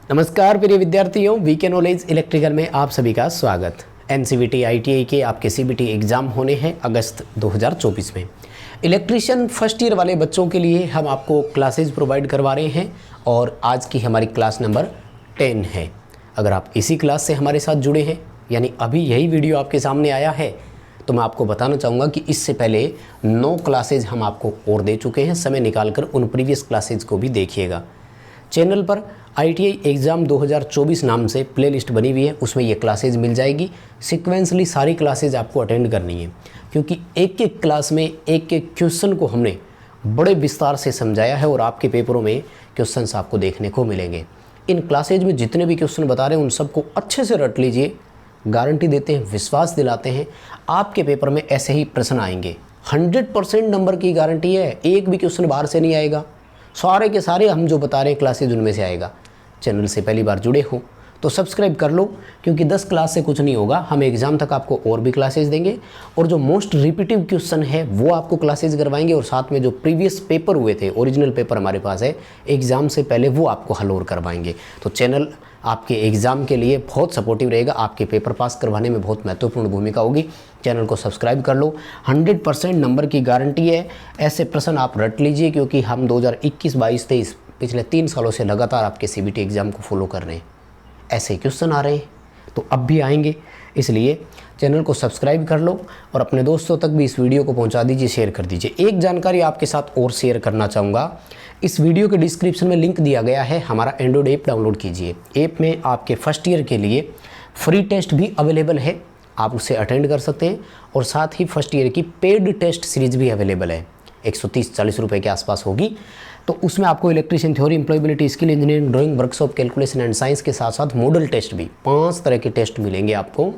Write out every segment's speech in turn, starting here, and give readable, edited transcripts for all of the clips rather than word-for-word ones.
नमस्कार प्रिय विद्यार्थियों, वीके नॉलेज इलेक्ट्रिकल में आप सभी का स्वागत। एनसीवीटी आईटीआई के आपके सीबीटी एग्ज़ाम होने हैं अगस्त 2024 में। इलेक्ट्रीशियन फर्स्ट ईयर वाले बच्चों के लिए हम आपको क्लासेज प्रोवाइड करवा रहे हैं और आज की हमारी क्लास नंबर 10 है। अगर आप इसी क्लास से हमारे साथ जुड़े हैं, यानी अभी यही वीडियो आपके सामने आया है, तो मैं आपको बताना चाहूँगा कि इससे पहले 9 क्लासेज हम आपको और दे चुके हैं। समय निकालकर उन प्रीवियस क्लासेज को भी देखिएगा। चैनल पर आईटीआई एग्ज़ाम 2024 नाम से प्लेलिस्ट बनी हुई है, उसमें ये क्लासेज मिल जाएगी। सीक्वेंसली सारी क्लासेज आपको अटेंड करनी है, क्योंकि एक एक क्लास में एक एक क्वेश्चन को हमने बड़े विस्तार से समझाया है और आपके पेपरों में क्वेश्चंस आपको देखने को मिलेंगे। इन क्लासेज में जितने भी क्वेश्चन बता रहे हैं उन सबको अच्छे से रट लीजिए। गारंटी देते हैं, विश्वास दिलाते हैं, आपके पेपर में ऐसे ही प्रश्न आएंगे। 100% नंबर की गारंटी है, एक भी क्वेश्चन बाहर से नहीं आएगा। सारे के सारे हम जो बता रहे हैं क्लासेज उनमें से आएगा। चैनल से पहली बार जुड़े हो तो सब्सक्राइब कर लो, क्योंकि 10 क्लास से कुछ नहीं होगा। हम एग्ज़ाम तक आपको और भी क्लासेज देंगे और जो मोस्ट रिपीटिव क्वेश्चन है वो आपको क्लासेज करवाएंगे, और साथ में जो प्रीवियस पेपर हुए थे, ओरिजिनल पेपर हमारे पास है एग्ज़ाम से पहले, वो आपको हल और करवाएंगे। तो चैनल आपके एग्ज़ाम के लिए बहुत सपोर्टिव रहेगा, आपके पेपर पास करवाने में बहुत महत्वपूर्ण भूमिका होगी। चैनल को सब्सक्राइब कर लो। 100% नंबर की गारंटी है। ऐसे प्रश्न आप रट लीजिए, क्योंकि हम 2021, 22, 23 पिछले 3 सालों से लगातार आपके सीबीटी एग्ज़ाम को फॉलो कर रहे हैं। ऐसे क्वेश्चन आ रहे हैं तो अब भी आएंगे, इसलिए चैनल को सब्सक्राइब कर लो और अपने दोस्तों तक भी इस वीडियो को पहुंचा दीजिए, शेयर कर दीजिए। एक जानकारी आपके साथ और शेयर करना चाहूँगा। इस वीडियो के डिस्क्रिप्शन में लिंक दिया गया है, हमारा एंड्रॉइड ऐप डाउनलोड कीजिए। ऐप में आपके फर्स्ट ईयर के लिए फ्री टेस्ट भी अवेलेबल है, आप उसे अटेंड कर सकते हैं, और साथ ही फर्स्ट ईयर की पेड टेस्ट सीरीज़ भी अवेलेबल है। 130-40 रुपये के आसपास होगी। तो उसमें आपको electrician theory, employability, skill, engineering, drawing, workshop, calculation and science के साथ साथ मॉडल टेस्ट भी 5 तरह के टेस्ट मिलेंगे आपको,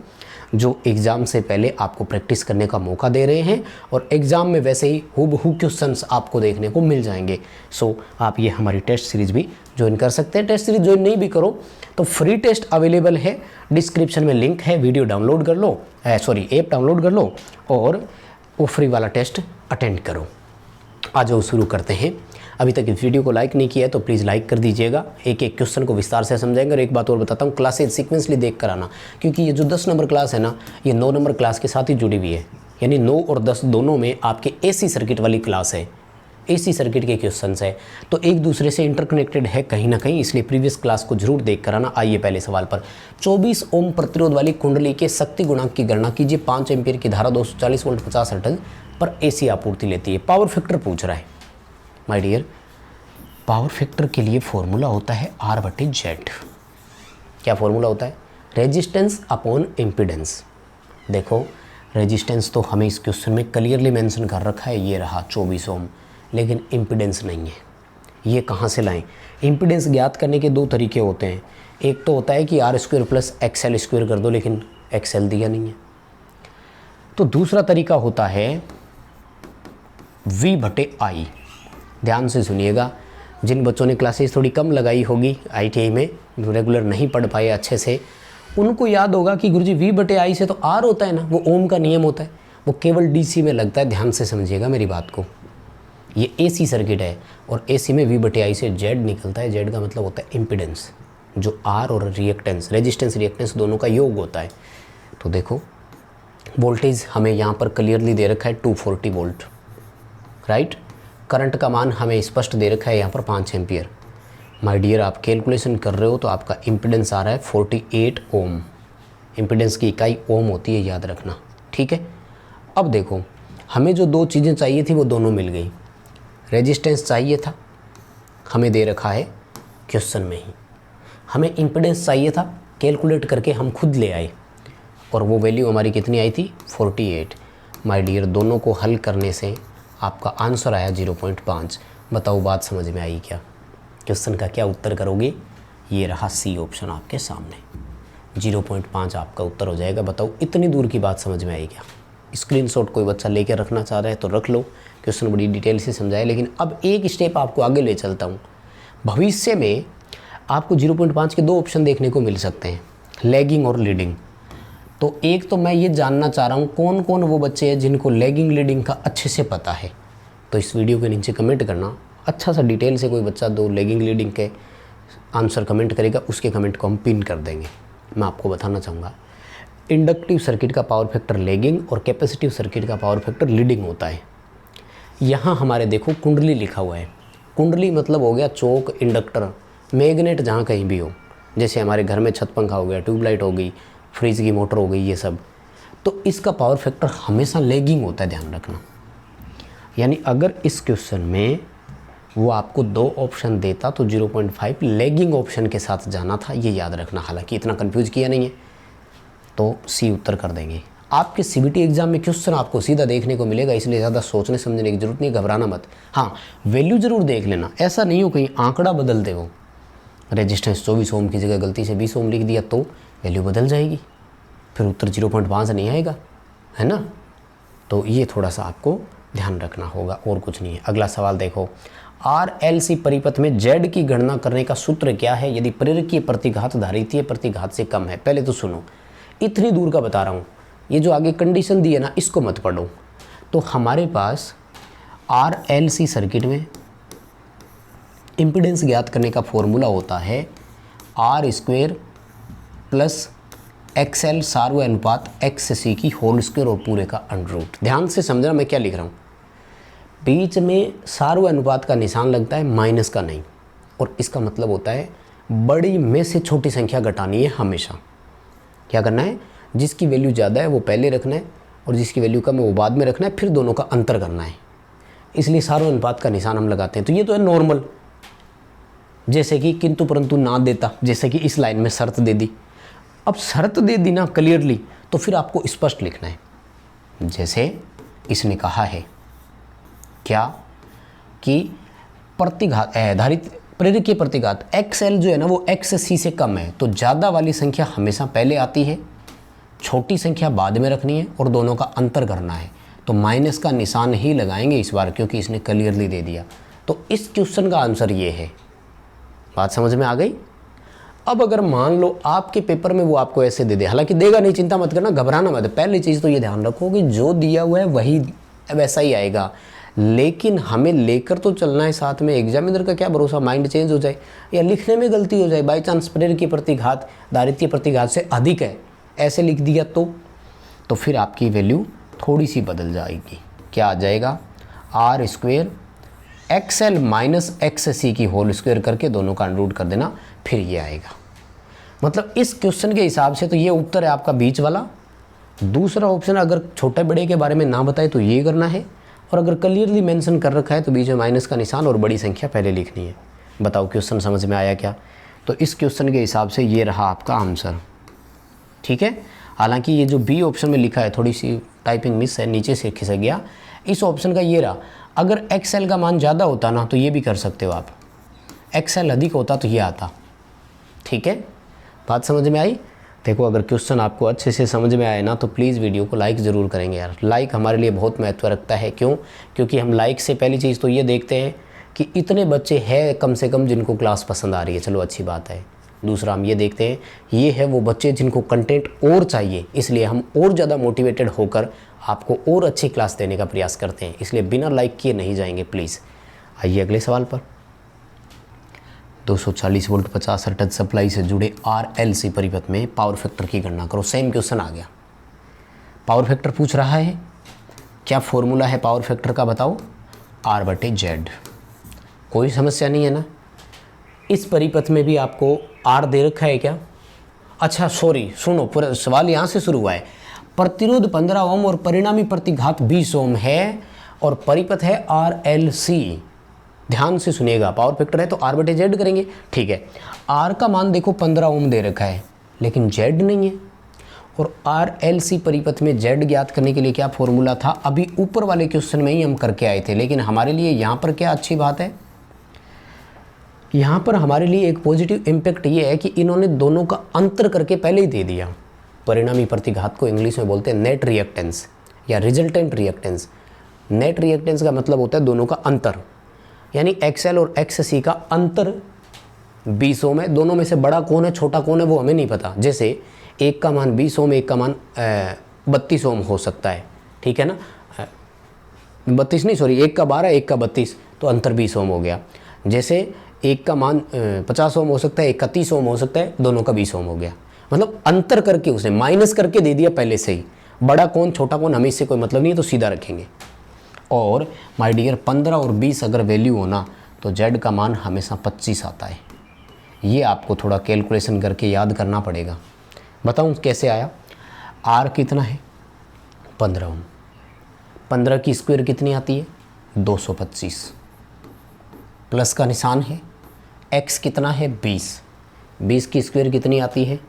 जो एग्ज़ाम से पहले आपको प्रैक्टिस करने का मौका दे रहे हैं, और एग्ज़ाम में वैसे ही हूबहू क्वेश्चंस आपको देखने को मिल जाएंगे। सो आप ये हमारी टेस्ट सीरीज़ भी ज्वाइन कर सकते हैं। टेस्ट सीरीज़ ज्वाइन नहीं भी करो तो फ्री टेस्ट अवेलेबल है, डिस्क्रिप्शन में लिंक है, वीडियो डाउनलोड कर लो, ऐप डाउनलोड कर लो और वो फ्री वाला टेस्ट अटेंड करो। आ जाओ शुरू करते हैं। अभी तक इस वीडियो को लाइक नहीं किया है तो प्लीज़ लाइक कर दीजिएगा। एक एक क्वेश्चन को विस्तार से समझाएंगे। और एक बात और बताता हूँ, क्लासेज सीक्वेंसली देख कर आना, क्योंकि ये जो 10 नंबर क्लास है ना, ये 9 नंबर क्लास के साथ ही जुड़ी हुई है। यानी 9 और 10 दोनों में आपके एसी सर्किट वाली क्लास है, एसी सर्किट के क्वेश्चंस है, तो एक दूसरे से इंटरकनेक्टेड है कहीं ना कहीं, इसलिए प्रीवियस क्लास को जरूर देख कर आना। आइए पहले सवाल पर। 24 ओम प्रतिरोध वाली कुंडली के शक्ति गुणांक की गणना कीजिए। 5 एम्पीयर की धारा 240 वोल्ट 50 हर्ट्ज पर एसी आपूर्ति लेती है। पावर फैक्टर पूछ रहा है माय डियर। पावर फैक्टर के लिए फॉर्मूला होता है R/Z। क्या फॉर्मूला होता है? Resistance upon impedance. देखो, रेजिस्टेंस तो हमें इस क्वेश्चन में क्लियरली मेंशन कर रखा है, ये रहा 24 ओम, लेकिन इम्पीडेंस नहीं है। ये कहाँ से लाएं? इम्पीडेंस ज्ञात करने के 2 तरीके होते हैं। एक तो होता है कि R² + XL² कर दो, लेकिन XL दिया नहीं है। तो दूसरा तरीका होता है V/I। ध्यान से सुनिएगा, जिन बच्चों ने क्लासेस थोड़ी कम लगाई होगी आईटीआई में, जो रेगुलर नहीं पढ़ पाए अच्छे से, उनको याद होगा कि गुरुजी V/I से तो R होता है ना, वो ओम का नियम होता है, वो केवल डीसी में लगता है। ध्यान से समझिएगा मेरी बात को। ये एसी सर्किट है और एसी में V/I से Z निकलता है। Z का मतलब होता है इम्पीडेंस, जो R और रिएक्टेंस, रेजिस्टेंस रिएक्टेंस दोनों का योग होता है। तो देखो, वोल्टेज हमें यहाँ पर क्लियरली दे रखा है 240 वोल्ट, राइट। करंट का मान हमें स्पष्ट दे रखा है यहाँ पर 5 एम्पियर। माय डियर, आप कैलकुलेशन कर रहे हो तो आपका इम्पीडेंस आ रहा है 48 ओम। इम्पीडेंस की इकाई ओम होती है, याद रखना, ठीक है। अब देखो, हमें जो 2 चीज़ें चाहिए थी वो दोनों मिल गई। रेजिस्टेंस चाहिए था, हमें दे रखा है क्वेश्चन में ही। हमें इम्पीडेंस चाहिए था, कैलकुलेट करके हम खुद ले आए, और वो वैल्यू हमारी कितनी आई थी? 48। माय डियर, दोनों को हल करने से आपका आंसर आया 0.5। बताओ, बात समझ में आई क्या? क्वेश्चन का क्या उत्तर करोगे? ये रहा सी ऑप्शन आपके सामने, 0.5 आपका उत्तर हो जाएगा। बताओ, इतनी दूर की बात समझ में आई क्या? स्क्रीनशॉट कोई बच्चा लेकर रखना चाह रहा है तो रख लो, क्वेश्चन बड़ी डिटेल से समझाए। लेकिन अब एक स्टेप आपको आगे ले चलता हूँ। भविष्य में आपको 0.5 के 2 ऑप्शन देखने को मिल सकते हैं, लैगिंग और लीडिंग। तो एक तो मैं ये जानना चाह रहा हूँ कौन कौन वो बच्चे हैं जिनको लैगिंग लीडिंग का अच्छे से पता है। तो इस वीडियो के नीचे कमेंट करना, अच्छा सा डिटेल से कोई बच्चा 2 लैगिंग लीडिंग के आंसर कमेंट करेगा उसके कमेंट को हम पिन कर देंगे। मैं आपको बताना चाहूँगा, इंडक्टिव सर्किट का पावर फैक्टर लैगिंग और कैपेसिटिव सर्किट का पावर फैक्टर लीडिंग होता है। यहाँ हमारे देखो कुंडली लिखा हुआ है। कुंडली मतलब हो गया चौक, इंडक्टर, मैग्नेट जहाँ कहीं भी हो, जैसे हमारे घर में छत पंखा हो गया, ट्यूबलाइट हो गई, फ्रिज की मोटर हो गई, ये सब। तो इसका पावर फैक्टर हमेशा लैगिंग होता है, ध्यान रखना। यानी अगर इस क्वेश्चन में वो आपको 2 ऑप्शन देता तो 0.5 लैगिंग ऑप्शन के साथ जाना था, ये याद रखना। हालांकि इतना कंफ्यूज किया नहीं है, तो सी उत्तर कर देंगे। आपके सीबीटी एग्जाम में क्वेश्चन आपको सीधा देखने को मिलेगा, इसलिए ज़्यादा सोचने समझने की जरूरत नहीं, घबराना मत। हाँ, वैल्यू ज़रूर देख लेना, ऐसा नहीं हो कहीं आंकड़ा बदल दे, वो रेजिस्टेंस 24 ओम की जगह गलती से 20 ओम लिख दिया तो वैल्यू बदल जाएगी, फिर उत्तर 0.5 नहीं आएगा, है ना। तो ये थोड़ा सा आपको ध्यान रखना होगा, और कुछ नहीं है। अगला सवाल देखो, RLC परिपथ में Z की गणना करने का सूत्र क्या है यदि प्रेरकीय प्रतिघात धारितीय प्रतिघात से कम है। पहले तो सुनो, इतनी दूर का बता रहा हूँ, ये जो आगे कंडीशन दी है ना, इसको मत पढ़ो। तो हमारे पास RLC सर्किट में इम्पीडेंस ज्ञात करने का फॉर्मूला होता है R² प्लस XL सार्वय अनुपात XC की होल स्क्वायर और पूरे का अंडर-रूट। ध्यान से समझना मैं क्या लिख रहा हूँ। बीच में सार्वय अनुपात का निशान लगता है, माइनस का नहीं, और इसका मतलब होता है बड़ी में से छोटी संख्या घटानी है हमेशा। क्या करना है, जिसकी वैल्यू ज़्यादा है वो पहले रखना है और जिसकी वैल्यू कम है वो बाद में रखना है, फिर दोनों का अंतर करना है। इसलिए सार्वय अनुपात का निशान हम लगाते हैं। तो ये तो है नॉर्मल, जैसे कि किंतु परंतु ना देता, जैसे कि इस लाइन में शर्त दे दी। अब शर्त दे दी ना क्लियरली, तो फिर आपको स्पष्ट लिखना है। जैसे इसने कहा है क्या कि प्रतिघात धारित प्रेरकीय प्रतिघात XL जो है ना वो XC से कम है, तो ज़्यादा वाली संख्या हमेशा पहले आती है, छोटी संख्या बाद में रखनी है और दोनों का अंतर करना है। तो माइनस का निशान ही लगाएंगे इस बार, क्योंकि इसने क्लियरली दे दिया। तो इस क्वेश्चन का आंसर ये है। बात समझ में आ गई। अब अगर मान लो आपके पेपर में वो आपको ऐसे दे दे, हालांकि देगा नहीं, चिंता मत करना, घबराना मत। पहली चीज़ तो ये ध्यान रखो कि जो दिया हुआ है वही वैसा ही आएगा, लेकिन हमें लेकर तो चलना है साथ में। एग्जामिनर का क्या भरोसा, माइंड चेंज हो जाए या लिखने में गलती हो जाए, बाई चांस प्रेरकीय प्रतिघात धारितीय प्रतिघात से अधिक है ऐसे लिख दिया तो फिर आपकी वैल्यू थोड़ी सी बदल जाएगी। क्या आ जाएगा, R² XL माइनस XC की होल स्क्वायर करके दोनों का अंडर-रूट कर देना, फिर ये आएगा। मतलब इस क्वेश्चन के हिसाब से तो ये उत्तर है आपका बीच वाला। दूसरा ऑप्शन अगर छोटे बड़े के बारे में ना बताए तो ये करना है, और अगर क्लियरली मेंशन कर रखा है तो बीच में माइनस का निशान और बड़ी संख्या पहले लिखनी है। बताओ क्वेश्चन समझ में आया क्या। तो इस क्वेश्चन के हिसाब से ये रहा आपका आंसर, ठीक है। हालांकि ये जो बी ऑप्शन में लिखा है थोड़ी सी टाइपिंग मिस है, नीचे से खिसक गया। इस ऑप्शन का ये रहा, अगर XL का मान ज़्यादा होता ना तो ये भी कर सकते हो आप, XL अधिक होता तो ये आता, ठीक है। बात समझ में आई। देखो अगर क्वेश्चन आपको अच्छे से समझ में आए ना तो प्लीज़ वीडियो को लाइक ज़रूर करेंगे यार। लाइक हमारे लिए बहुत महत्व रखता है। क्यों? क्योंकि हम लाइक से पहली चीज़ तो ये देखते हैं कि इतने बच्चे हैं कम से कम जिनको क्लास पसंद आ रही है, चलो अच्छी बात है। दूसरा हम ये देखते हैं ये है वो बच्चे जिनको कंटेंट और चाहिए, इसलिए हम और ज़्यादा मोटिवेटेड होकर आपको और अच्छी क्लास देने का प्रयास करते हैं, इसलिए बिना लाइक किए नहीं जाएंगे प्लीज़। आइए अगले सवाल पर। 240 वोल्ट 50 टच सप्लाई से जुड़े RLC परिपथ में पावर फैक्टर की गणना करो। सेम क्वेश्चन आ गया, पावर फैक्टर पूछ रहा है। क्या फॉर्मूला है पावर फैक्टर का बताओ, R/Z। कोई समस्या नहीं है ना। इस परिपथ में भी आपको R दे रखा है क्या? अच्छा सॉरी, सुनो, पूरा सवाल यहाँ से शुरू हुआ है। प्रतिरोध 15 ओम और परिणामी प्रतिघात 20 ओम है और परिपथ है RLC। ध्यान से सुनिएगा, पावर फैक्टर है तो R/Z करेंगे, ठीक है। R का मान देखो 15 ओम दे रखा है, लेकिन Z नहीं है। और RLC परिपथ में Z ज्ञात करने के लिए क्या फॉर्मूला था, अभी ऊपर वाले क्वेश्चन में ही हम करके आए थे। लेकिन हमारे लिए यहाँ पर क्या अच्छी बात है, यहाँ पर हमारे लिए एक पॉजिटिव इम्पैक्ट ये है कि इन्होंने दोनों का अंतर करके पहले ही दे दिया। परिणामी प्रतिघात को इंग्लिश में बोलते हैं नेट रिएक्टेंस या रिजल्टेंट रिएक्टेंस। नेट रिएक्टेंस का मतलब होता है दोनों का अंतर, यानी XL और XC का अंतर 20 ओम है। दोनों में से बड़ा कौन है छोटा कौन है वो हमें नहीं पता। जैसे एक का मान 20 ओम, एक का मान 32 ओम हो सकता है, ठीक है ना। 32 नहीं सॉरी, एक का 12 एक का 32, तो अंतर 20 ओम हो गया। जैसे एक का मान 50 ओम हो सकता है, एक का 30 ओम हो सकता है, दोनों का 20 ओम हो गया। मतलब अंतर करके उसने माइनस करके दे दिया पहले से ही। बड़ा कौन छोटा कौन हमें इससे कोई मतलब नहीं है, तो सीधा रखेंगे। और माय डियर 15 और 20 अगर वैल्यू होना तो जेड का मान हमेशा 25 आता है। ये आपको थोड़ा कैलकुलेशन करके याद करना पड़ेगा। बताऊं कैसे आया। आर कितना है 15 ओम, 15 की स्क्वायर कितनी आती है 225, प्लस का निशान है। एक्स कितना है 20, 20 की स्क्वायर कितनी आती है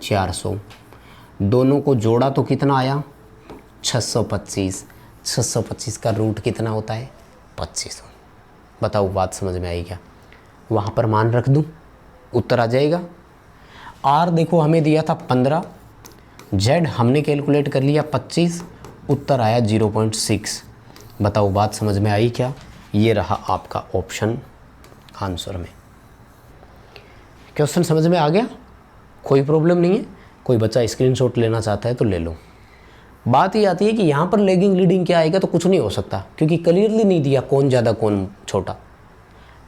400, दोनों को जोड़ा तो कितना आया 625, 625 का रूट कितना होता है 25। बताओ बात समझ में आई क्या। वहाँ पर मान रख दूँ, उत्तर आ जाएगा। आर देखो हमें दिया था 15, जेड हमने कैलकुलेट कर लिया 25, उत्तर आया 0.6। बताओ बात समझ में आई क्या। ये रहा आपका ऑप्शन आंसर में। क्वेश्चन समझ में आ गया, कोई प्रॉब्लम नहीं है। कोई बच्चा स्क्रीनशॉट लेना चाहता है तो ले लो। बात ये आती है कि यहाँ पर लैगिंग लीडिंग क्या आएगा, तो कुछ नहीं हो सकता क्योंकि क्लियरली नहीं दिया कौन ज़्यादा कौन छोटा।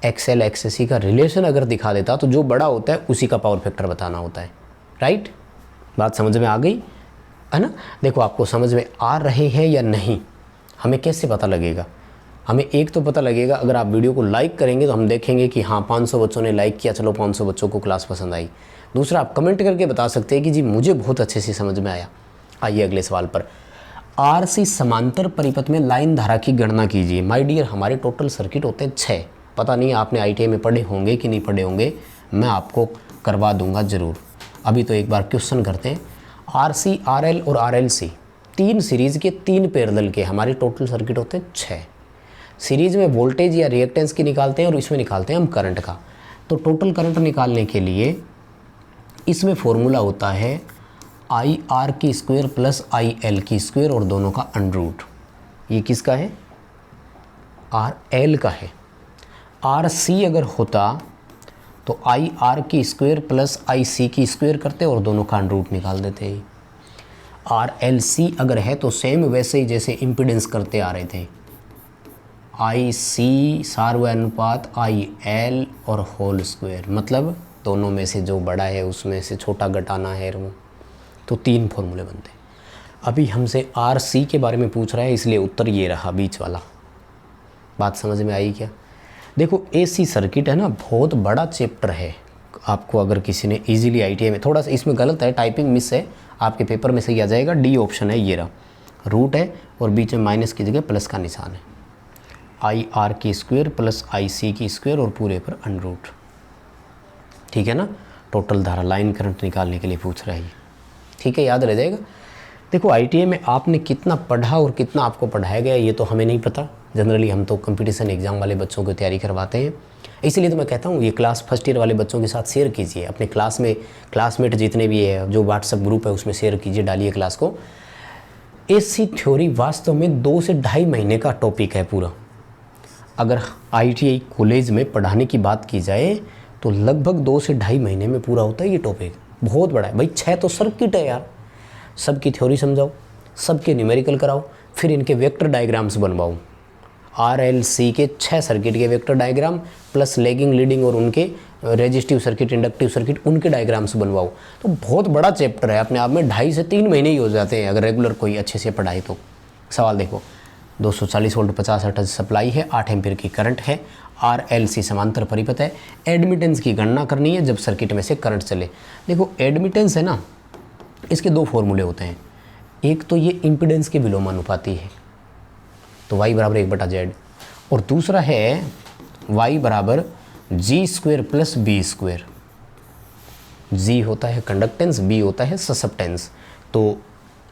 एक्सएल एक्सएससी का रिलेशन अगर दिखा देता तो जो बड़ा होता है उसी का पावर फैक्टर बताना होता है। राइट, बात समझ में आ गई है ना। देखो आपको समझ में आ रहे हैं या नहीं, हमें कैसे पता लगेगा। हमें एक तो पता लगेगा अगर आप वीडियो को लाइक करेंगे तो हम देखेंगे कि हाँ 500 बच्चों ने लाइक किया, चलो 500 बच्चों को क्लास पसंद आई। दूसरा आप कमेंट करके बता सकते हैं कि जी मुझे बहुत अच्छे से समझ में आया। आइए अगले सवाल पर। आरसी समांतर परिपथ में लाइन धारा की गणना कीजिए। माय डियर हमारे टोटल सर्किट होते हैं 6। पता नहीं आपने आईटीआई में पढ़े होंगे कि नहीं पढ़े होंगे, मैं आपको करवा दूंगा ज़रूर। अभी तो एक बार क्वेश्चन करते हैं। आरसी, आरएल और आरएलसी 3 सीरीज़ के 3 पैरेलल के हमारे टोटल सर्किट होते हैं 6। सीरीज़ में वोल्टेज या रिएक्टेंस की निकालते हैं और इसमें निकालते हैं हम करंट का। तो टोटल करंट निकालने के लिए इसमें फॉर्मूला होता है आई आर की स्क्वायर प्लस आई एल की स्क्वायर और दोनों का अंडर। ये किसका है आर एल का है। आर सी अगर होता तो आई आर की स्क्वायर प्लस आई सी की स्क्वायर करते और दोनों का अंडर निकाल देते हैं। आर एल सी अगर है तो सेम वैसे ही जैसे इम्पीडेंस करते आ रहे थे, आई सी सार्वनुपात आई एल और होल स्क्वायर, मतलब दोनों में से जो बड़ा है उसमें से छोटा घटाना है वो। तो 3 फॉर्मूले बनते हैं। अभी हमसे आर सी के बारे में पूछ रहा है इसलिए उत्तर ये रहा बीच वाला। बात समझ में आई क्या। देखो एसी सर्किट है ना, बहुत बड़ा चैप्टर है। आपको अगर किसी ने इजीली आईटीआई में, थोड़ा सा इसमें गलत है, टाइपिंग मिस है, आपके पेपर में सही आ जाएगा। डी ऑप्शन है, ये रहा रूट है और बीच में माइनस की जगह प्लस का निशान है। आई आर की स्क्वायर प्लस आई सी की स्क्वायर और पूरे पर अंडर। ठीक है ना। टोटल धारा लाइन करंट निकालने के लिए पूछ रहा है। ठीक है, याद रह जाएगा। देखो आईटीआई में आपने कितना पढ़ा और कितना आपको पढ़ाया गया ये तो हमें नहीं पता। जनरली हम तो कंपटीशन एग्जाम वाले बच्चों को तैयारी करवाते हैं, इसीलिए तो मैं कहता हूँ ये क्लास फर्स्ट ईयर वाले बच्चों के साथ शेयर कीजिए। अपने क्लास में क्लासमेट जितने भी है, जो व्हाट्सएप ग्रुप है उसमें शेयर कीजिए, डालिए क्लास को। एसी थ्योरी वास्तव में 2 से ढाई महीने का टॉपिक है पूरा। अगर आईटीआई कॉलेज में पढ़ाने की बात की जाए तो लगभग 2 से ढाई महीने में पूरा होता है ये टॉपिक। बहुत बड़ा है भाई। 6 तो सर्किट है यार, सबकी थ्योरी समझाओ, सबके न्यूमेरिकल कराओ, फिर इनके वेक्टर डायग्राम्स बनवाओ। आरएलसी के 6 सर्किट के vector diagram plus lagging leading और उनके रेजिस्टिव सर्किट, इंडक्टिव सर्किट, उनके डायग्राम्स बनवाओ। तो बहुत बड़ा चैप्टर है अपने आप में। 2.5 से 3 महीने ही हो जाते हैं अगर रेगुलर कोई अच्छे से पढ़ाए तो। सवाल देखो, 240 वोल्ट 50 हर्ट्ज सप्लाई है, 8 एम्पीयर की करंट है, आरएलसी समांतर परिपथ है, एडमिटेंस की गणना करनी है जब सर्किट में से करंट चले। देखो एडमिटेंस है ना, इसके 2 फॉर्मूले होते हैं। एक तो ये इम्पीडेंस के विलोमानुपाती है, तो y बराबर 1/z, और दूसरा है y बराबर जी स्क्वायर प्लस बी स्क्वायर। जी होता है कंडक्टेंस, बी होता है ससेप्टेंस। तो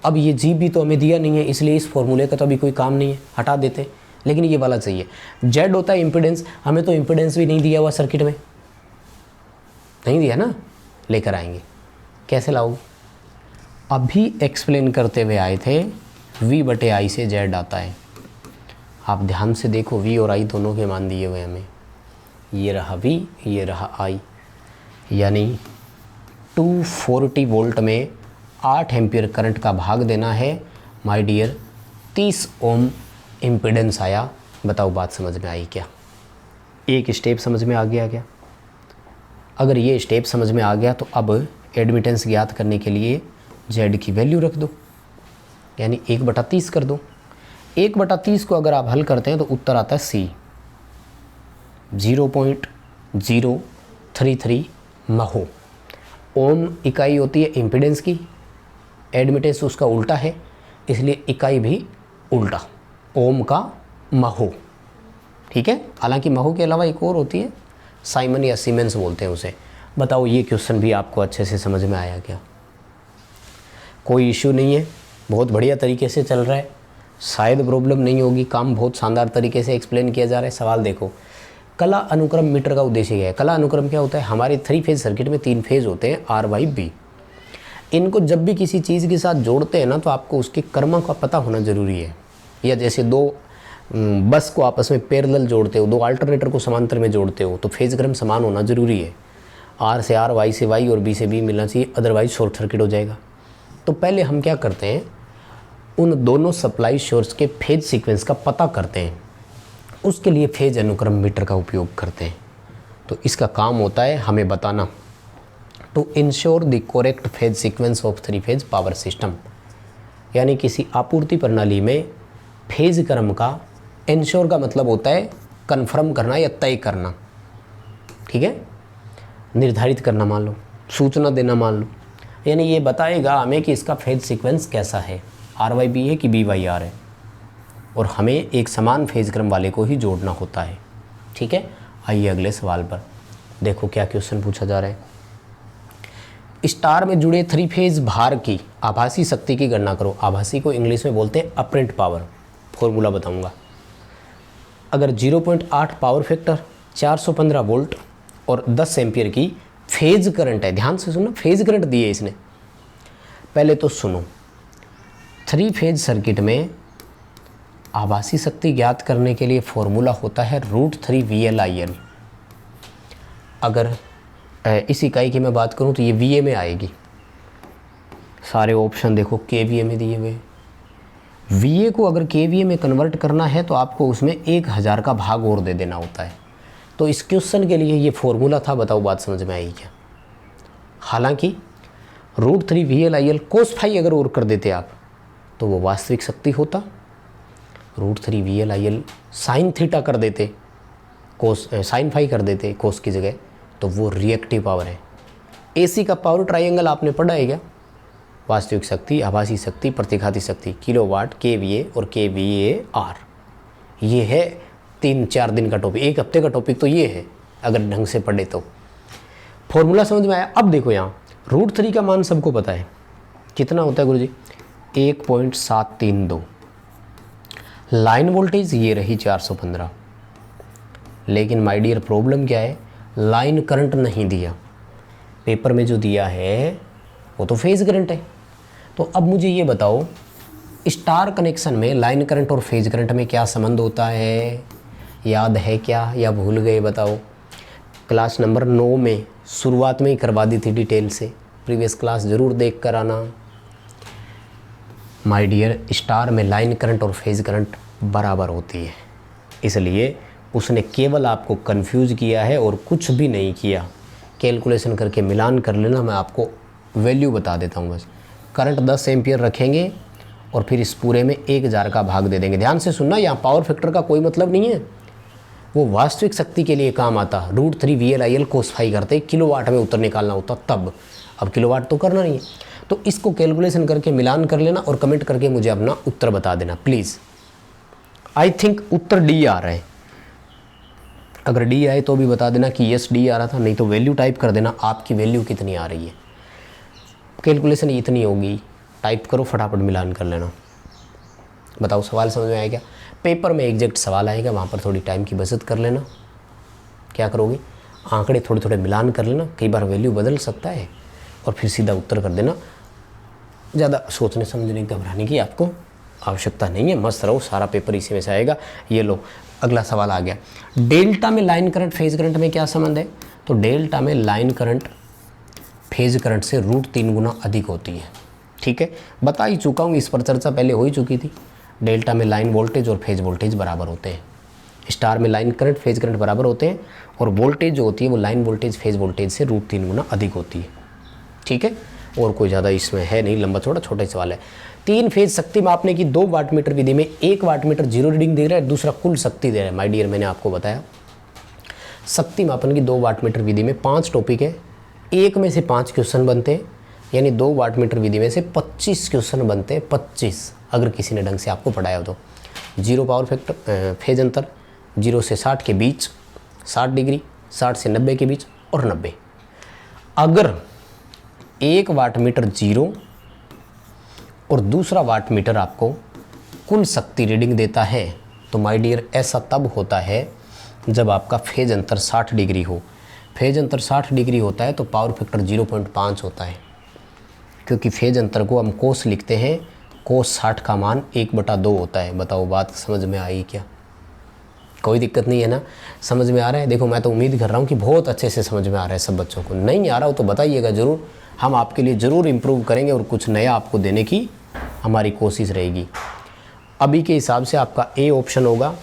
अब ये जी भी तो हमें दिया नहीं है, इसलिए इस फॉर्मूले का तो अभी कोई काम नहीं है, हटा देते। लेकिन ये वाला चाहिए। जेड होता है इम्पीडेंस, हमें तो इम्पीडेंस भी नहीं दिया हुआ सर्किट में, नहीं दिया ना, लेकर आएंगे। कैसे लाओगे। अभी एक्सप्लेन करते हुए आए थे v/i से जेड आता है। आप ध्यान से देखो, v और i दोनों के मान दिए हुए हमें। ये रहा v, ये रहा i, यानी 240 वोल्ट में 8 एम्पीयर करंट का भाग देना है। माय डियर 30 ओम इम्पीडेंस आया। बताओ बात समझ में आई क्या। एक स्टेप समझ में आ गया क्या? अगर ये स्टेप समझ में आ गया तो अब एडमिटेंस ज्ञात करने के लिए Z की वैल्यू रख दो, यानी 1/30 कर दो। 1/30 को अगर आप हल करते हैं तो उत्तर आता है C, 0.033 महो। ओम इकाई होती है इम्पीडेंस की, एडमिटेंस उसका उल्टा है, इसलिए इकाई भी उल्टा, ओम का महो। ठीक है, हालांकि महो के अलावा एक और होती है, साइमन या सीमेंस बोलते हैं उसे। बताओ ये क्वेश्चन भी आपको अच्छे से समझ में आया क्या? कोई इश्यू नहीं है, बहुत बढ़िया तरीके से चल रहा है, शायद प्रॉब्लम नहीं होगी, काम बहुत शानदार तरीके से एक्सप्लेन किया जा रहा है। सवाल देखो, कला अनुक्रम मीटर का उद्देश्य क्या है? कला अनुक्रम क्या होता है? हमारे 3 फेज सर्किट में 3 फेज होते हैं R, Y, B। इनको जब भी किसी चीज़ के साथ जोड़ते हैं ना तो आपको उसके कर्म का पता होना ज़रूरी है। या जैसे 2 बस को आपस में पैरेलल जोड़ते हो, 2 अल्टरनेटर को समांतर में जोड़ते हो, तो फेज क्रम समान होना ज़रूरी है। R से R, Y से Y और B से B मिलना चाहिए, अदरवाइज शॉर्ट सर्किट हो जाएगा। तो पहले हम क्या करते हैं, उन दोनों सप्लाई सोर्स के फेज सीक्वेंस का पता करते हैं, उसके लिए फेज अनुक्रम मीटर का उपयोग करते हैं। तो इसका काम होता है हमें बताना, to ensure the correct phase sequence of 3 phase power system, यानी किसी आपूर्ति प्रणाली में फेज क्रम का, इंश्योर का मतलब होता है कन्फर्म करना या तय करना, ठीक है, निर्धारित करना मान लो, सूचना देना मान लो, यानी ये बताएगा हमें कि इसका फेज सीक्वेंस कैसा है, RYB है कि BYR है, और हमें एक समान फेज क्रम वाले को ही जोड़ना होता है। ठीक है, आइए अगले सवाल पर देखो क्या क्वेश्चन पूछा जा रहा है। स्टार में जुड़े 3 फेज भार की आभासी शक्ति की गणना करो। आभासी को इंग्लिश में बोलते हैं अपरेंट पावर, फॉर्मूला बताऊंगा। अगर 0.8 पावर फैक्टर, 415 वोल्ट और 10 एम्पियर की फेज करंट है, ध्यान से सुनो, फेज करंट दी है इसने। पहले तो सुनो, 3 फेज सर्किट में आभासी शक्ति ज्ञात करने के लिए फॉर्मूला होता है √3 VLIL। अगर इस इकाई की मैं बात करूं तो ये VA में आएगी। सारे ऑप्शन देखो KVA में दिए हुए। VA को अगर KVA में कन्वर्ट करना है तो आपको उसमें 1000 का भाग और दे देना होता है। तो इस क्वेश्चन के लिए ये फॉर्मूला था। बताओ बात समझ में आई क्या? हालांकि √3 VLIL cos फाई अगर और कर देते आप तो वो वास्तविक शक्ति होता, √3 VLIL साइन थीटा कर देते, कोस साइन फाई कर देते कोस की जगह, तो वो रिएक्टिव पावर है। AC का पावर ट्रायंगल आपने पढ़ा है क्या? वास्तविक शक्ति, आभासी शक्ति, प्रतिघाती शक्ति, किलोवाट, KVA और kVAR। ये है 3-4 दिन का टॉपिक, 1 हफ्ते का टॉपिक तो ये है अगर ढंग से पढ़े तो। फॉर्मूला समझ में आया? अब देखो यहाँ √3 का मान सबको पता है, कितना होता है गुरुजी? 1.732। लाइन वोल्टेज ये रही 415, लेकिन माय डियर प्रॉब्लम क्या है? लाइन करंट नहीं दिया, पेपर में जो दिया है वो तो फेज करंट है। तो अब मुझे ये बताओ, स्टार कनेक्शन में लाइन करंट और फेज करंट में क्या संबंध होता है? याद है क्या या भूल गए? बताओ। क्लास नंबर 9 में शुरुआत में ही करवा दी थी डिटेल से, प्रीवियस क्लास ज़रूर देख कर आना। माय डियर, स्टार में लाइन करंट और फेज करंट बराबर होती है, इसलिए उसने केवल आपको कंफ्यूज किया है और कुछ भी नहीं किया। कैलकुलेशन करके मिलान कर लेना, मैं आपको वैल्यू बता देता हूँ बस। करंट 10 एम्पियर रखेंगे और फिर इस पूरे में 1000 का भाग दे देंगे। ध्यान से सुनना, यहाँ पावर फैक्टर का कोई मतलब नहीं है, वो वास्तविक शक्ति के लिए काम आता। √3 VLIL cos फाई करते, किलोवाट में उत्तर निकालना होता तब। अब किलोवाट तो करना नहीं है, तो इसको कैलकुलेशन करके मिलान कर लेना और कमेंट करके मुझे अपना उत्तर बता देना please. I think Uttar D आ रहा है, अगर D आए तो भी बता देना कि यस D आ रहा था, नहीं तो वैल्यू टाइप कर देना आपकी वैल्यू कितनी आ रही है। कैलकुलेशन इतनी होगी, टाइप करो फटाफट मिलान कर लेना। बताओ सवाल समझ में आया क्या? पेपर में एग्जैक्ट सवाल आएगा, वहाँ पर थोड़ी टाइम की बचत कर लेना। क्या करोगे? आंकड़े थोड़े थोड़े मिलान कर लेना, कई बार वैल्यू बदल सकता है, और फिर सीधा उत्तर कर देना। ज़्यादा सोचने समझने घबराने की आपको आवश्यकता नहीं है, मस्त रहो, सारा पेपर इसी में से आएगा। ये लो अगला सवाल आ गया, डेल्टा में लाइन करंट फेज करंट में क्या संबंध है? तो डेल्टा में लाइन करंट फेज करंट से √3 गुना अधिक होती है। ठीक है, बता ही चुका हूँ, इस पर चर्चा पहले हो ही चुकी थी। डेल्टा में लाइन वोल्टेज और फेज वोल्टेज बराबर होते हैं। स्टार में लाइन करंट फेज करंट बराबर होते हैं और वोल्टेज जो होती है वो लाइन वोल्टेज फेज वोल्टेज से √3 गुना अधिक होती है। ठीक है, और कोई ज़्यादा इसमें है नहीं, लंबा चौड़ा छोटा ही सवाल है। 3 फेज शक्ति मापने की 2 वाटमीटर विधि में 1 वाटमीटर 0 रीडिंग दे रहा है, दूसरा कुल शक्ति दे रहा है। माय डियर, मैंने आपको बताया शक्ति मापन की 2 वाटमीटर विधि में 5 टॉपिक है, एक में से 5 क्वेश्चन बनते हैं, यानी 2 वाटमीटर विधि में से 25 क्वेश्चन बनते हैं। 25 अगर किसी ने ढंग से आपको पढ़ाया हो तो। 0 पावर फैक्टर फेज अंतर 0 से 60 के बीच, 60 डिग्री, 60 से 90 के बीच और 90। अगर 1 वाटमीटर 0 और दूसरा वाटमीटर आपको कुल शक्ति रीडिंग देता है तो माय डियर ऐसा तब होता है जब आपका फेज अंतर 60 डिग्री हो। फेज अंतर 60 डिग्री होता है तो पावर फैक्टर 0.5 होता है, क्योंकि फेज अंतर को हम कोस लिखते हैं, कोस 60 का मान 1/2 होता है। बताओ बात समझ में आई क्या? कोई दिक्कत नहीं है ना? समझ में आ रहा है? देखो मैं तो उम्मीद कर रहा हूँ कि बहुत अच्छे से समझ में आ रहा है सब बच्चों को। नहीं आ रहा हो तो बताइएगा ज़रूर, हम आपके लिए ज़रूर इम्प्रूव करेंगे और कुछ नया आपको देने की हमारी कोशिश रहेगी। अभी के हिसाब से आपका ए ऑप्शन होगा।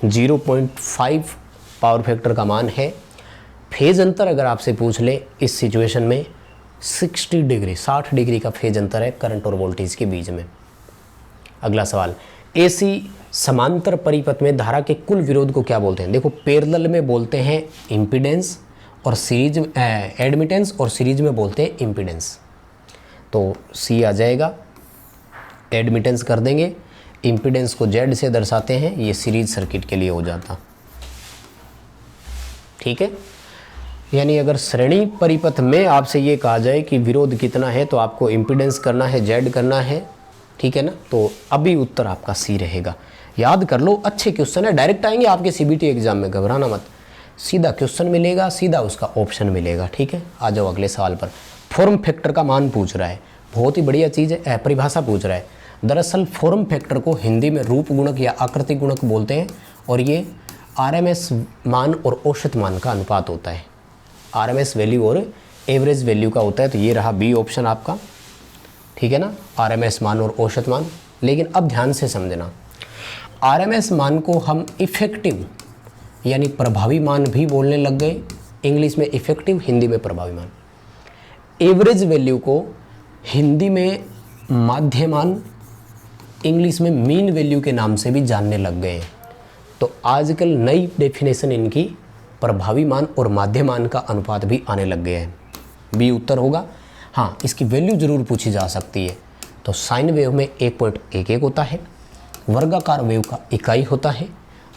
0.5 पावर फैक्टर का मान है। फेज अंतर अगर आपसे पूछ ले इस सिचुएशन में 60 डिग्री 60 डिग्री का फेज अंतर है करंट और वोल्टेज के बीच में। अगला सवाल, एसी समांतर परिपथ में धारा के कुल विरोध को क्या बोलते हैं? देखो पैरेलल में बोलते हैं इम्पीडेंस और सीरीज एडमिटेंस और सीरीज में बोलते हैं इम्पीडेंस। तो सी आ जाएगा, एडमिटेंस कर देंगे, इम्पीडेंस को जेड से दर्शाते हैं, ये सीरीज सर्किट के लिए हो जाता। ठीक है, यानी अगर श्रेणी परिपथ में आपसे ये कहा जाए कि विरोध कितना है तो आपको इम्पीडेंस करना है, जेड करना है। ठीक है ना? तो अभी उत्तर आपका सी रहेगा। याद कर लो, अच्छे क्वेश्चन है, डायरेक्ट आएंगे आपके सीबीटी एग्जाम में, घबराना मत। सीधा क्वेश्चन मिलेगा, सीधा उसका ऑप्शन मिलेगा। ठीक है, आ जाओ अगले सवाल पर। फॉर्म फैक्टर का मान पूछ रहा है, बहुत ही बढ़िया चीज़ है। परिभाषा पूछ रहा है। दरअसल फॉर्म फैक्टर को हिंदी में रूप गुणक या आकृति गुणक बोलते हैं और ये आरएमएस मान और औसत मान का अनुपात होता है। आरएमएस वैल्यू और एवरेज वैल्यू का होता है। तो ये रहा बी ऑप्शन आपका। ठीक है ना, आरएमएस मान और औसत मान। लेकिन अब ध्यान से समझना, आरएमएस मान को हम इफेक्टिव यानी प्रभावी मान भी बोलने लग गए। इंग्लिश में इफेक्टिव, हिंदी में प्रभावी मान। एवरेज वैल्यू को हिंदी में माध्य मान, इंग्लिश में मीन वैल्यू के नाम से भी जानने लग गए हैं। तो आजकल नई डेफिनेशन इनकी प्रभावी मान और माध्य मान का अनुपात भी आने लग गया है। बी उत्तर होगा। हाँ, इसकी वैल्यू जरूर पूछी जा सकती है। तो साइन वेव में 1.11 होता है, वर्गाकार वेव का इकाई होता है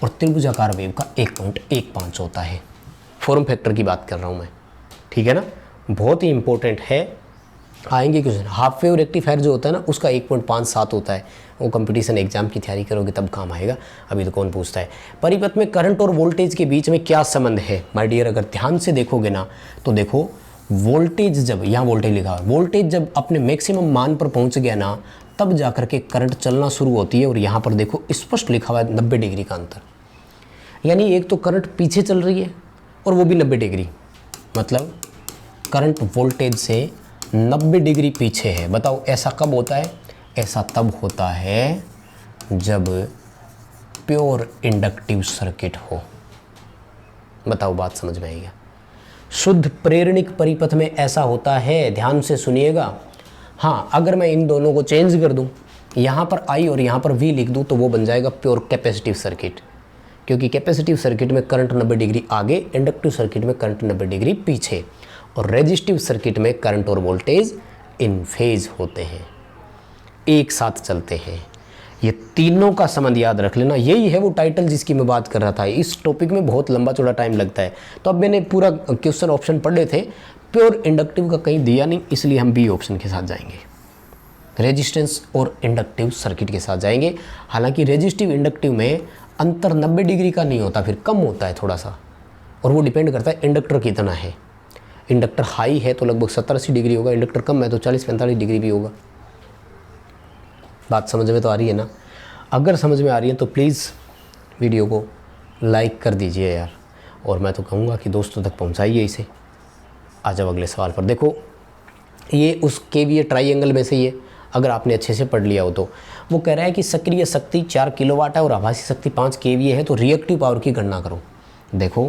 और त्रिभुजाकार वेव का 1.15 होता है। फॉर्म फैक्टर की बात कर रहा हूँ मैं। ठीक है ना, बहुत ही इंपॉर्टेंट है। आएंगे क्वेश्चन। हाफ वेव रेक्टिफायर जो होता है ना, उसका 1.57 होता है। वो कंपटीशन एग्जाम की तैयारी करोगे तब काम आएगा, अभी तो कौन पूछता है। परिपथ में करंट और वोल्टेज के बीच में क्या संबंध है? माय डियर, अगर ध्यान से देखोगे ना तो देखो, वोल्टेज जब, यहाँ वोल्टेज लिखा है, वोल्टेज जब अपने मैक्सिमम मान पर पहुँच गया ना तब जाकर के करंट चलना शुरू होती है। और यहाँ पर देखो स्पष्ट लिखा हुआ है 90 डिग्री का अंतर। यानी एक तो करंट पीछे चल रही है और वो भी 90 डिग्री, मतलब करंट वोल्टेज से 90 डिग्री पीछे है। बताओ ऐसा कब होता है? ऐसा तब होता है जब प्योर इंडक्टिव सर्किट हो। बताओ बात समझ में आएगा? शुद्ध प्रेरणिक परिपथ में ऐसा होता है, ध्यान से सुनिएगा। हाँ, अगर मैं इन दोनों को चेंज कर दूं, यहाँ पर आई और यहाँ पर वी लिख दूं तो वो बन जाएगा प्योर कैपेसिटिव सर्किट, क्योंकि कैपेसिटिव सर्किट में करंट 90 डिग्री आगे, इंडक्टिव सर्किट में करंट 90 डिग्री पीछे, और रेजिस्टिव सर्किट में करंट और वोल्टेज इन फेज होते हैं, एक साथ चलते हैं। ये तीनों का संबंध याद रख लेना। यही है वो टाइटल जिसकी मैं बात कर रहा था। इस टॉपिक में बहुत लंबा चौड़ा टाइम लगता है, तो अब मैंने पूरा क्वेश्चन ऑप्शन पढ़े थे, प्योर इंडक्टिव का कहीं दिया नहीं, इसलिए हम बी ऑप्शन के साथ जाएंगे, रेजिस्टेंस और इंडक्टिव सर्किट के साथ जाएंगे। हालांकि रेजिस्टिव इंडक्टिव में अंतर 90 डिग्री का नहीं होता, फिर कम होता है थोड़ा सा, और वो डिपेंड करता है इंडक्टर कितना है। इंडक्टर हाई है तो लगभग 70-80 डिग्री होगा, इंडक्टर कम है तो 40-45 डिग्री भी होगा। बात समझ में तो आ रही है ना? अगर समझ में आ रही है तो प्लीज़ वीडियो को लाइक कर दीजिए यार, और मैं तो कहूँगा कि दोस्तों तक पहुँचाइए इसे। आ जाओ अगले सवाल पर। देखो, ये उस केवीए ट्राइंगल में से ये अगर आपने अच्छे से पढ़ लिया हो तो। वो कह रहा है कि सक्रिय शक्ति 4 किलोवाट है और आभासी शक्ति 5 केवीए है, तो रिएक्टिव पावर की गणना करो। देखो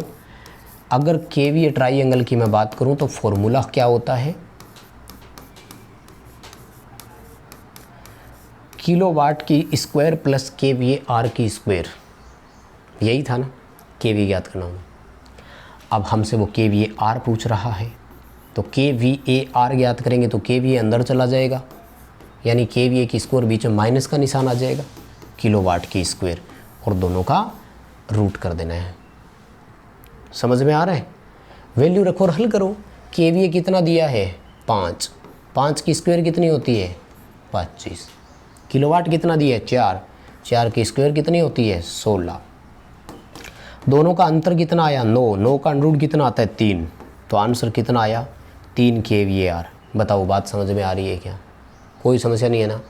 अगर केवीए ट्राइंगल की मैं बात करूं तो फॉर्मूला क्या होता है, किलोवाट की स्क्वायर प्लस केवीए आर की स्क्वायर, यही था ना, केवीए ज्ञात करना हो। अब हमसे वो केवीए आर पूछ रहा है, तो केवीए आर ज्ञात करेंगे तो केवीए अंदर चला जाएगा, यानी केवीए की स्क्वायर बीच में माइनस का निशान आ जाएगा, किलोवाट की स्क्वायर, और दोनों का रूट कर देना है। समझ में आ रहा है? वैल्यू रखो और हल करो। केवीए कितना दिया है 5, 5 की स्क्वायर कितनी होती है 25, किलोवाट कितना दिया है 4, 4 की स्क्वायर कितनी होती है 16, दोनों का अंतर कितना आया 9, 9 का अंडर रूट कितना आता है 3, तो आंसर कितना आया 3 kVAR। बताओ बात समझ में आ रही है क्या? कोई समस्या नहीं है ना?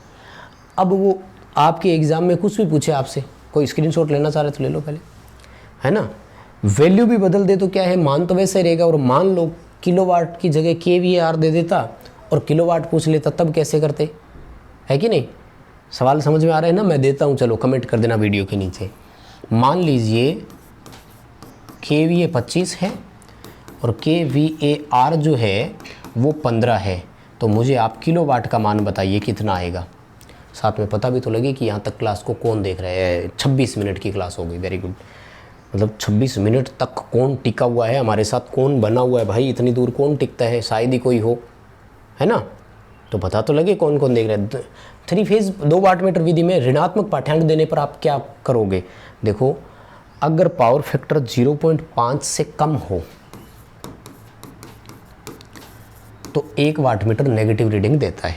अब वो आपके एग्ज़ाम में कुछ भी पूछे आपसे, कोई स्क्रीनशॉट लेना चाह रहे तो ले लो पहले, है ना। वैल्यू भी बदल दे तो क्या है, मान तो वैसे रहेगा, और मान लो किलोवाट की जगह kVAR दे देता और किलोवाट पूछ लेता, तब कैसे करते, है कि नहीं? सवाल समझ में आ रहा है ना? मैं देता हूँ, चलो कमेंट कर देना वीडियो के नीचे। मान लीजिए kVA 25 है और kVAR जो है वो 15 है, तो मुझे आप किलोवाट का मान बताइए कितना आएगा। साथ में पता भी तो लगे कि यहाँ तक क्लास को कौन देख रहा है। 26 मिनट की क्लास हो गई, वेरी गुड। मतलब 26 मिनट तक कौन टिका हुआ है हमारे साथ, कौन बना हुआ है भाई, इतनी दूर कौन टिकता है, शायद ही कोई हो, है ना। तो पता तो लगे कौन कौन देख रहा है। 3 फेज 2 वाट मीटर विधि में ऋणात्मक पाठ्यांक देने पर आप क्या करोगे? देखो अगर पावर फैक्टर 0.5 से कम हो तो 1 वाट मीटर नेगेटिव रीडिंग देता है,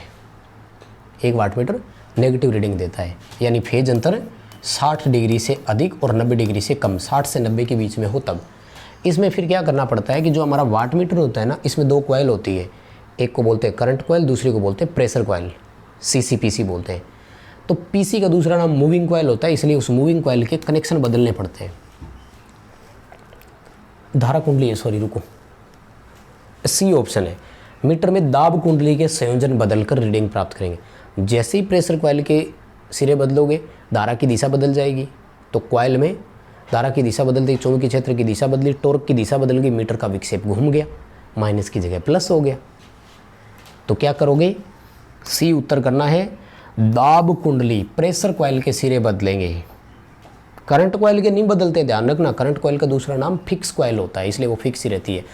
1 वाट मीटर नेगेटिव रीडिंग देता है, यानी फेज अंतर 60 डिग्री से अधिक और 90 डिग्री से कम, 60 से 90 के बीच में हो तब। इसमें फिर क्या करना पड़ता है कि जो हमारा वाट मीटर होता है ना, इसमें 2 कॉइल होती है, एक को बोलते हैं करंट कॉइल, दूसरे को बोलते हैं प्रेशर कॉइल, CCPC बोलते हैं। तो PC का दूसरा नाम मूविंग कॉइल होता है, इसलिए उस मूविंग कॉइल के कनेक्शन बदलने पड़ते हैं। धारा कुंडली है, सॉरी रुको, C ऑप्शन है, मीटर में दाब कुंडली के संयोजन बदलकर रीडिंग प्राप्त करेंगे। जैसे ही प्रेशर कॉइल के सिरे बदलोगे धारा की दिशा बदल जाएगी, तो कॉइल में धारा की दिशा बदलती, चुंबकीय क्षेत्र की दिशा बदली, टॉर्क की दिशा बदल गई, मीटर का विक्षेप घूम गया, माइनस की जगह प्लस हो गया। तो क्या करोगे? C उत्तर करना है। दाब कुंडली प्रेशर कॉइल के सिरे बदलेंगे, करंट कॉइल के नहीं बदलते, ध्यान रखना। करंट कॉइल का दूसरा नाम फिक्स कॉइल होता है, इसलिए वो फिक्स ही रहती है।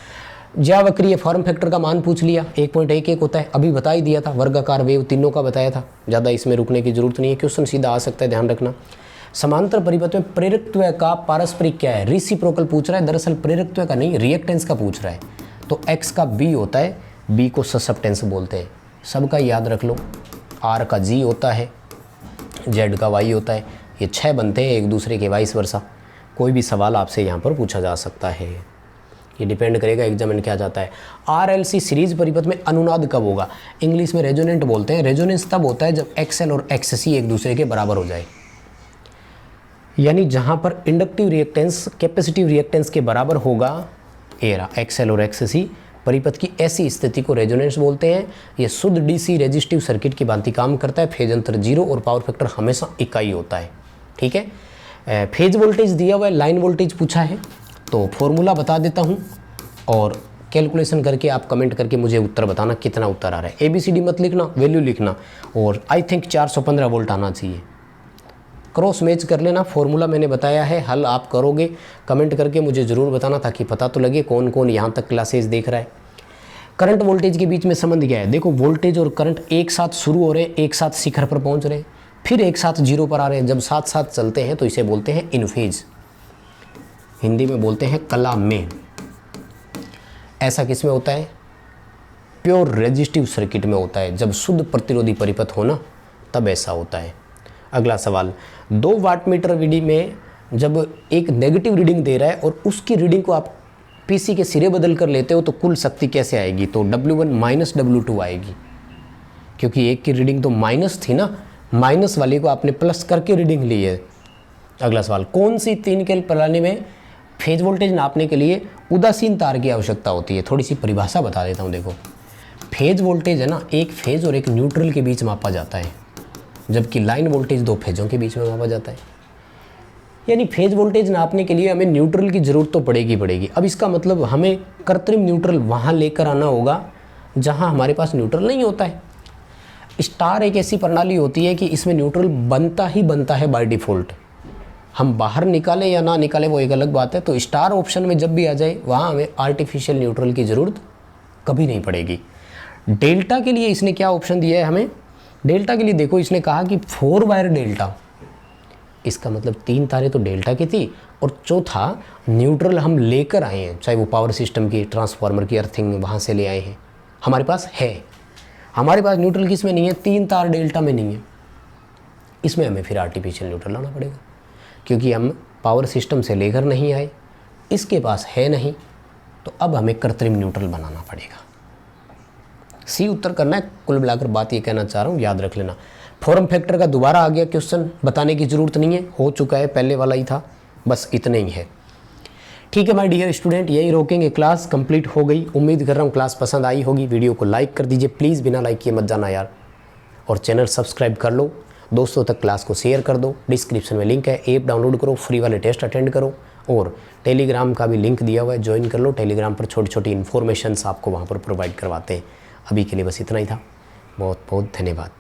ज्यावक्रीय फॉर्म फैक्टर का मान पूछ लिया, 1.11 होता है, अभी बता ही दिया था। वर्गाकार वेव तीनों का बताया था, ज़्यादा इसमें रुकने की जरूरत नहीं है, क्वेश्चन सीधा आ सकता है, ध्यान रखना। समांतर परिपथ में प्रेरकत्व का पारस्परिक क्या है? रेसिप्रोकल पूछ रहा है, दरअसल प्रेरकत्व का नहीं रिएक्टेंस का पूछ रहा है। तो X का B होता है, B को ससेप्टेंस बोलते हैं, सबका याद रख लो। R का G होता है, Z का Y होता है, ये 6 बनते हैं एक दूसरे के, वाइस वर्सा। कोई भी सवाल आपसे यहाँ पर पूछा जा सकता है, ये डिपेंड करेगा एग्जाम में क्या जाता है। RLC सीरीज परिपथ में अनुनाद कब होगा? इंग्लिश में रेजोनेंट बोलते हैं। रेजोनेंस तब होता है जब XL और XC एक दूसरे के बराबर हो जाए, यानी जहाँ पर इंडक्टिव रिएक्टेंस कैपेसिटिव रिएक्टेंस के बराबर होगा, एरा XL और XC परिपथ की ऐसी स्थिति को रेजोनेंस बोलते हैं। ये शुद्ध DC रेजिस्टिव सर्किट की भांति काम करता है। फेज अंतर 0 और पावर फैक्टर हमेशा इकाई होता है, ठीक है। फेज वोल्टेज दिया हुआ है, लाइन वोल्टेज पूछा है, तो फॉर्मूला बता देता हूँ और कैलकुलेशन करके आप कमेंट करके मुझे उत्तर बताना कितना उत्तर आ रहा है। ABCD मत लिखना, वैल्यू लिखना, और आई थिंक 415 वोल्ट आना चाहिए। क्रॉस मैच कर लेना, फॉर्मूला मैंने बताया है, हल आप करोगे, कमेंट करके मुझे ज़रूर बताना ताकि पता तो लगे कौन कौन यहाँ तक क्लासेज देख रहा है। करंट वोल्टेज के बीच में संबंध क्या है? देखो वोल्टेज और करंट एक साथ शुरू हो रहे हैं, एक साथ शिखर पर पहुँच रहे हैं, फिर एक साथ 0 पर आ रहे हैं। जब साथ साथ चलते हैं तो इसे बोलते हैं इन फेज, हिंदी में बोलते हैं कला में। ऐसा किस में होता है? प्योर रेजिस्टिव सर्किट में होता है, जब शुद्ध प्रतिरोधी परिपथ हो ना तब ऐसा होता है। अगला सवाल, 2 वाट मीटर विधि में जब एक नेगेटिव रीडिंग दे रहा है और उसकी रीडिंग को आप PC के सिरे बदल कर लेते हो तो कुल शक्ति कैसे आएगी? तो W1 माइनस W2 आएगी, क्योंकि एक की रीडिंग तो माइनस थी ना, माइनस वाली को आपने प्लस करके रीडिंग ली है। अगला सवाल, कौन सी 3 केल प्रणाली में फेज वोल्टेज नापने के लिए उदासीन तार की आवश्यकता होती है? थोड़ी सी परिभाषा बता देता हूँ। देखो फेज वोल्टेज है ना, एक फेज और एक न्यूट्रल के बीच मापा जाता है, जबकि लाइन वोल्टेज दो फेजों के बीच में मापा जाता है। यानी फेज वोल्टेज नापने के लिए हमें न्यूट्रल की ज़रूरत तो पड़ेगी। अब इसका मतलब हमें कृत्रिम न्यूट्रल वहाँ लेकर आना होगा जहाँ हमारे पास न्यूट्रल नहीं होता है। स्टार एक ऐसी प्रणाली होती है कि इसमें न्यूट्रल बनता ही बनता है बाय डिफ़ॉल्ट। हम बाहर निकालें या ना निकालें वो एक अलग बात है। तो स्टार ऑप्शन में जब भी आ जाए वहाँ हमें आर्टिफिशियल न्यूट्रल की ज़रूरत कभी नहीं पड़ेगी। डेल्टा के लिए इसने क्या ऑप्शन दिया है हमें? डेल्टा के लिए देखो, इसने कहा कि 4 वायर डेल्टा, इसका मतलब 3 तारे तो डेल्टा की थी और चौथा न्यूट्रल हम लेकर आए हैं, चाहे वो पावर सिस्टम की, ट्रांसफार्मर की अर्थिंग वहाँ से ले आए हैं, हमारे पास है। हमारे पास न्यूट्रल किस में नहीं है? 3 तार डेल्टा में नहीं है। इसमें हमें फिर आर्टिफिशियल न्यूट्रल लाना पड़ेगा, क्योंकि हम पावर सिस्टम से लेकर नहीं आए, इसके पास है नहीं, तो अब हमें कृत्रिम न्यूट्रल बनाना पड़ेगा। सी उत्तर करना है। कुल मिलाकर बात ये कहना चाह रहा हूँ, याद रख लेना। फॉर्म फैक्टर का दोबारा आ गया क्वेश्चन, बताने की ज़रूरत नहीं है, हो चुका है, पहले वाला ही था, बस इतना ही है। ठीक है माय डियर स्टूडेंट, यही रोकेंगे, क्लास कंप्लीट हो गई। उम्मीद कर रहा हूँ क्लास पसंद आई होगी। वीडियो को लाइक कर दीजिए प्लीज़, बिना लाइक किए मत जाना यार, और चैनल सब्सक्राइब कर लो, दोस्तों तक क्लास को शेयर कर दो। डिस्क्रिप्शन में लिंक है, ऐप डाउनलोड करो, फ्री वाले टेस्ट अटेंड करो, और टेलीग्राम का भी लिंक दिया हुआ है, ज्वाइन कर लो। टेलीग्राम पर छोटी छोटी इन्फॉर्मेशंस आपको वहाँ पर प्रोवाइड करवाते हैं। अभी के लिए बस इतना ही था, बहुत बहुत धन्यवाद।